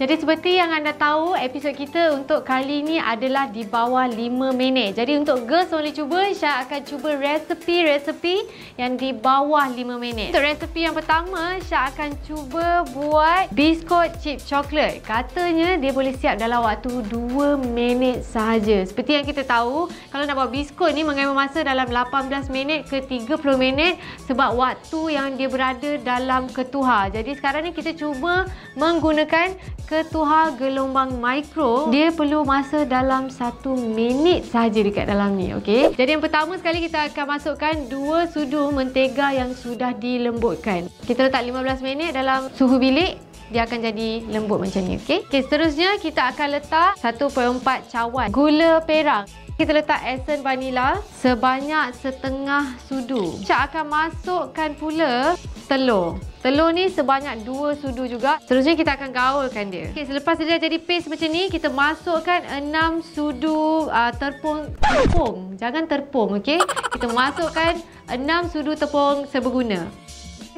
Jadi seperti yang anda tahu, episod kita untuk kali ini adalah di bawah 5 minit. Jadi untuk girls boleh cuba, Syah akan cuba resepi yang di bawah 5 minit. Untuk resepi yang pertama, Syah akan cuba buat biskut chip coklat. Katanya dia boleh siap dalam waktu 2 minit sahaja. Seperti yang kita tahu, kalau nak buat biskut ni mengambil masa dalam 18 minit ke 30 minit sebab waktu yang dia berada dalam ketuhar. Jadi sekarang ni kita cuba menggunakan ketuhar gelombang mikro. Dia perlu masa dalam 1 minit sahaja dekat dalam ni, okey. Jadi yang pertama sekali kita akan masukkan 2 sudu mentega yang sudah dilembutkan. Kita letak 15 minit dalam suhu bilik, dia akan jadi lembut macam ni, okey. Okey, seterusnya kita akan letak 1/4 cawan gula perang. Kita letak esen vanila sebanyak setengah sudu. Syah akan masukkan pula telur. Telur ni sebanyak 2 sudu juga. Seterusnya kita akan gaulkan dia. Okay, selepas dia dah jadi paste macam ni, kita masukkan 6 sudu tepung. Jangan terpung, okey. Kita masukkan 6 sudu tepung seberguna.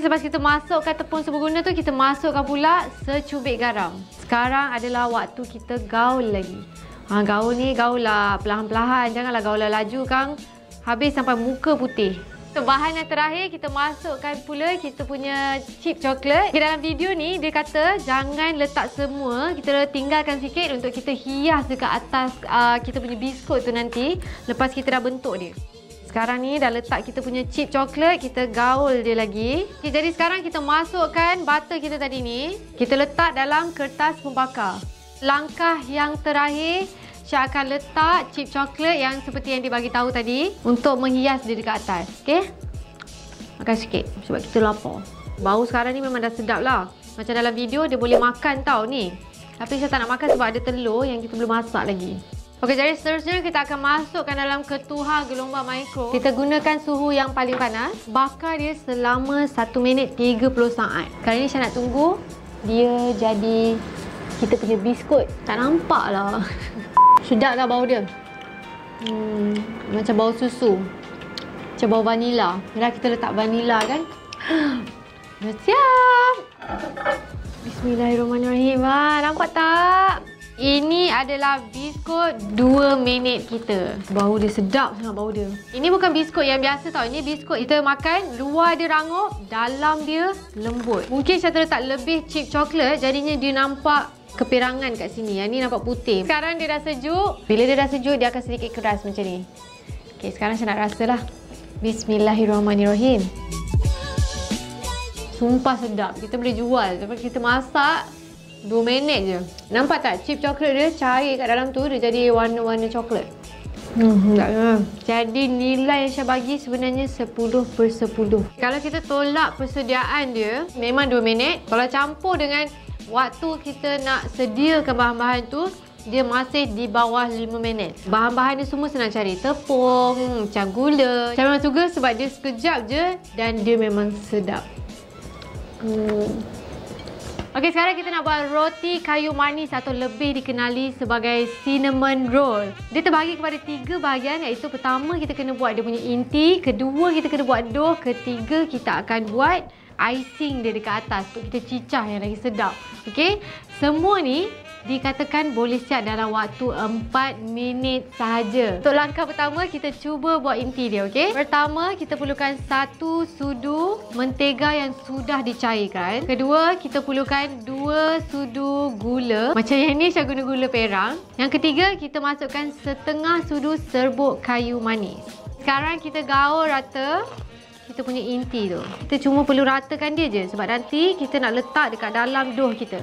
Selepas kita masukkan tepung seberguna tu, kita masukkan pula secubit garam. Sekarang adalah waktu kita gaul lagi. Gaul ni gaul lah perlahan-perlahan. Janganlah gaul lah laju kang. Habis sampai muka putih. Bahan yang terakhir kita masukkan pula kita punya chip coklat. Dalam video ni dia kata jangan letak semua, kita tinggalkan sikit untuk kita hias dekat atas kita punya biskut tu nanti lepas kita dah bentuk dia. Sekarang ni dah letak kita punya chip coklat, kita gaul dia lagi. Okay, jadi sekarang kita masukkan butter kita tadi ni, kita letak dalam kertas pembakar. Langkah yang terakhir, Syah akan letak chip coklat yang seperti yang dibagi tahu tadi untuk menghias dia dekat atas. Okey? Makan sikit sebab kita lapar. Bau sekarang ni memang dah sedap lah. Macam dalam video dia boleh makan tau ni. Tapi Syah tak nak makan sebab ada telur yang kita belum masak lagi. Okey, jadi seterusnya kita akan masukkan dalam ketuhar gelombang mikro. Kita gunakan suhu yang paling panas. Bakar dia selama 1 minit 30 saat. Kali ni Syah nak tunggu dia jadi kita punya biskut. Tak nampak lah. Sedap tak bau dia? Macam bau susu. Macam bau vanila. Dah kita letak vanila kan? Dah siap! Bismillahirrahmanirrahim. Nampak tak? Ini adalah biskut 2 minit kita. Bau dia sedap sangat bau dia. Ini bukan biskut yang biasa tau. Ini biskut kita makan, luar dia rangup, dalam dia lembut. Mungkin saya letak lebih chip coklat, jadinya dia nampak kepirangan kat sini. Yang ni nampak putih. Sekarang dia dah sejuk. Bila dia dah sejuk, dia akan sedikit keras macam ni. Okey, sekarang saya nak rasalah. Bismillahirrahmanirrahim. Sumpah sedap. Kita boleh jual. Tapi kita masak 2 minit je. Nampak tak? Chip coklat dia cair kat dalam tu. Dia jadi warna-warna coklat. Jadi nilai yang saya bagi sebenarnya 10/10. Kalau kita tolak persediaan dia, memang 2 minit. Kalau campur dengan waktu kita nak sediakan bahan-bahan tu, dia masih di bawah 5 minit. Bahan-bahan dia semua senang cari. Tepung, macam gula. Saya memang suka sebab dia sekejap je dan dia memang sedap. Okey, sekarang kita nak buat roti kayu manis atau lebih dikenali sebagai cinnamon roll. Dia terbahagi kepada 3 bahagian, iaitu pertama kita kena buat dia punya inti, kedua kita kena buat dough, ketiga kita akan buat icing dia dekat atas untuk kita cicah yang lagi sedap. Okey, semua ni dikatakan boleh siap dalam waktu 4 minit sahaja. Untuk langkah pertama, kita cuba buat inti dia, okey? Pertama, kita perlukan 1 sudu mentega yang sudah dicairkan. Kedua, kita perlukan 2 sudu gula. Macam yang ni, saya guna gula perang. Yang ketiga, kita masukkan setengah sudu serbuk kayu manis. Sekarang kita gaul rata kita punya inti tu. Kita cuma perlu ratakan dia je sebab nanti kita nak letak dekat dalam dough kita.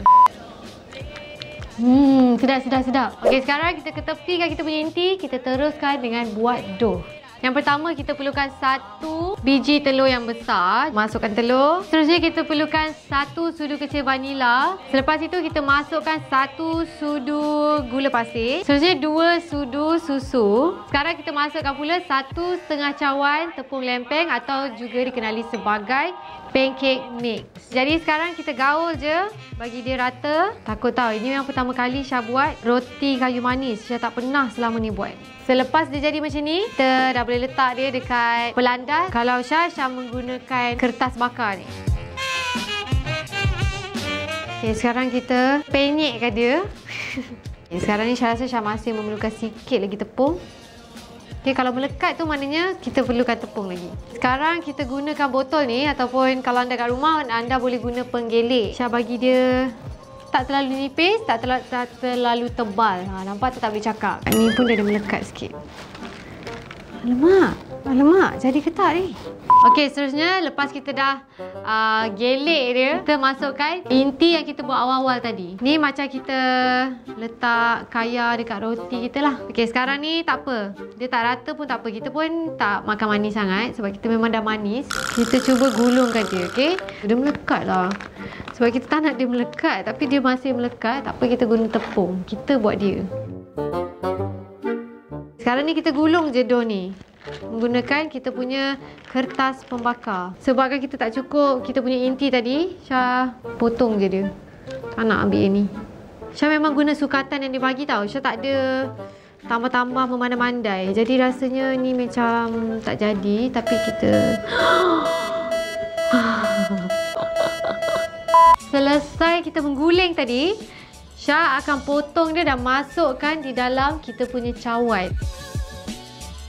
Sedap. Okey, sekarang kita ketepikan kita punya inti, kita teruskan dengan buat dough. Yang pertama, kita perlukan 1 biji telur yang besar. Masukkan telur. Seterusnya, kita perlukan 1 sudu kecil vanila. Selepas itu, kita masukkan 1 sudu gula pasir. Seterusnya, 2 sudu susu. Sekarang, kita masukkan pula 1,5 cawan tepung lempeng atau juga dikenali sebagai pancake mix. Jadi, sekarang kita gaul je. Bagi dia rata. Takut tahu, ini yang pertama kali Syah buat roti kayu manis. Syah tak pernah selama ni buat. Selepas dia jadi macam ni, kita dah boleh letak dia dekat pelandas. Kalau Syah menggunakan kertas bakar ni. Okay, sekarang kita penyekkan dia. Okay, sekarang ni saya rasa Syah masih memerlukan sikit lagi tepung. Okay, kalau melekat tu maknanya kita perlukan tepung lagi. Sekarang kita gunakan botol ni ataupun kalau anda kat rumah anda boleh guna penggelik. Syah bagi dia tak terlalu nipis, tak terlalu tebal. Nampak tak boleh cakap. Ni pun dia dah melekat sikit. Alamak, jadi ketat ni. Okey, seterusnya lepas kita dah gelik dia, kita masukkan inti yang kita buat awal-awal tadi. Ni macam kita letak kaya dekat roti kita lah. Okey, sekarang ni tak apa. Dia tak rata pun tak apa. Kita pun tak makan manis sangat sebab kita memang dah manis. Kita cuba gulungkan dia, okey? Dia melekat lah. Sebab kita tak nak dia melekat, tapi dia masih melekat. Tak apa, kita guna tepung. Kita buat dia. Sekarang ni kita gulung je dough ni menggunakan kita punya kertas pembakar. Sebabkan kita tak cukup kita punya inti tadi, Syah potong je dia. Tak nak ambil yang ni. Syah memang guna sukatan yang dia bagi tau. Syah tak ada tambah-tambah memandai-mandai. Jadi rasanya ni macam tak jadi. Tapi kita selesai kita mengguling tadi, Syah akan potong dia dan masukkan di dalam kita punya cawan.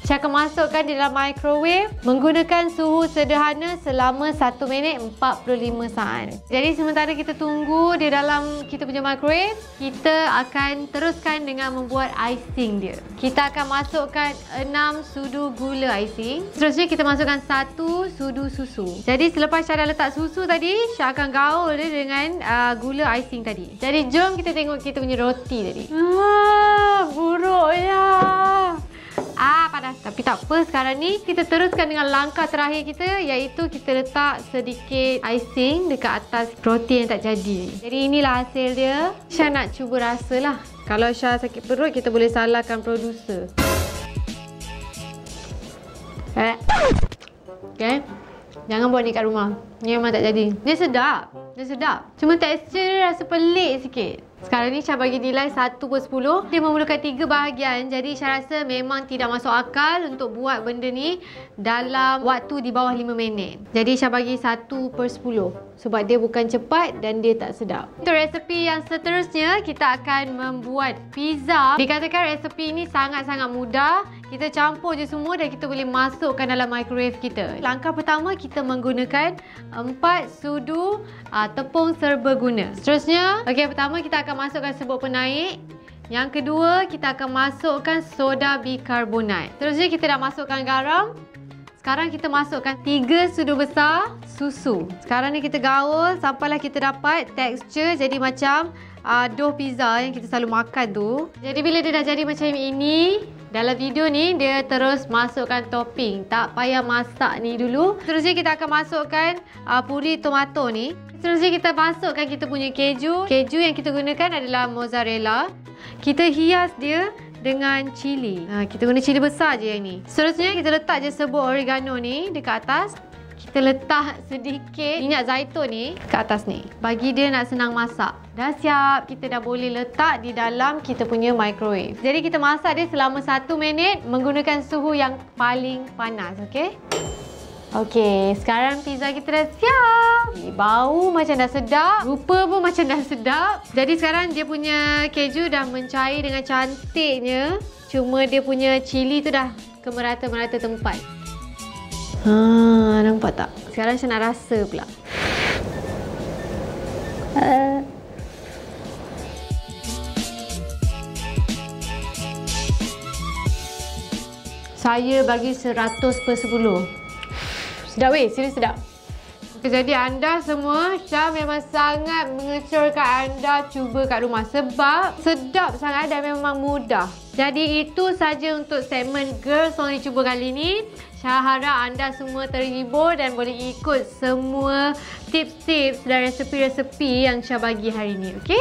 Syah akan masukkan di dalam microwave menggunakan suhu sederhana selama 1 minit 45 saat. Jadi sementara kita tunggu di dalam kita punya microwave, kita akan teruskan dengan membuat icing dia. Kita akan masukkan 6 sudu gula icing. Seterusnya kita masukkan 1 sudu susu. Jadi selepas Syah dah letak susu tadi, Syah akan gaul dia dengan gula icing tadi. Jadi jom kita tengok kita punya roti tadi. Buruknya. Panas. Tapi tak apa, sekarang ni kita teruskan dengan langkah terakhir kita, iaitu kita letak sedikit icing dekat atas roti yang tak jadi. Jadi inilah hasil dia. Syah nak cuba rasa lah. Kalau Syah sakit perut, kita boleh salahkan producer. Okay, jangan buat ni kat rumah. Ni memang tak jadi. Dia sedap. Dia sedap. Cuma tekstur dia rasa pelik sikit. Sekarang ni Syah bagi nilai 1/10. Dia memerlukan 3 bahagian. Jadi Syah rasa memang tidak masuk akal untuk buat benda ni dalam waktu di bawah 5 minit. Jadi Syah bagi 1/10. Sebab dia bukan cepat dan dia tak sedap. Untuk resepi yang seterusnya, kita akan membuat pizza. Dikatakan resepi ni sangat-sangat mudah. Kita campur je semua dan kita boleh masukkan dalam microwave kita. Langkah pertama, kita menggunakan 4 sudu tepung serbaguna. Seterusnya, pertama kita akan masukkan serbuk penaik. Yang kedua, kita akan masukkan soda bikarbonat. Seterusnya, kita dah masukkan garam. Sekarang kita masukkan 3 sudu besar susu. Sekarang ni kita gaul sampailah kita dapat tekstur jadi macam dough pizza yang kita selalu makan tu. Jadi bila dia dah jadi macam ini, dalam video ni dia terus masukkan topping. Tak payah masak ni dulu. Seterusnya kita akan masukkan puri tomato ni. Seterusnya kita masukkan kita punya keju. Keju yang kita gunakan adalah mozzarella. Kita hias dia dengan cili. Kita guna cili besar je yang ni. Seterusnya kita letak je serbuk oregano ni dekat atas. Kita letak sedikit minyak zaitun ni ke atas ni. Bagi dia nak senang masak. Dah siap. Kita dah boleh letak di dalam kita punya microwave. Jadi kita masak dia selama 1 minit menggunakan suhu yang paling panas. Okey? Okey, sekarang pizza kita dah siap. Bau macam dah sedap. Rupa pun macam dah sedap. Jadi sekarang dia punya keju dah mencair dengan cantiknya. Cuma dia punya cili tu dah ke merata-merata tempat. Nampak tak? Sekarang saya nak rasa pula. Saya bagi 100/10. Sedap weh, serius sedap. Okay, jadi anda semua, Syah memang sangat mengecorkan anda cuba kat rumah sebab sedap sangat dan memang mudah. Jadi itu saja untuk segmen Girls Only Cuba kali ini. Syah harap anda semua terhibur dan boleh ikut semua tips-tips dan resepi-resepi yang Syah bagi hari ini. Okay?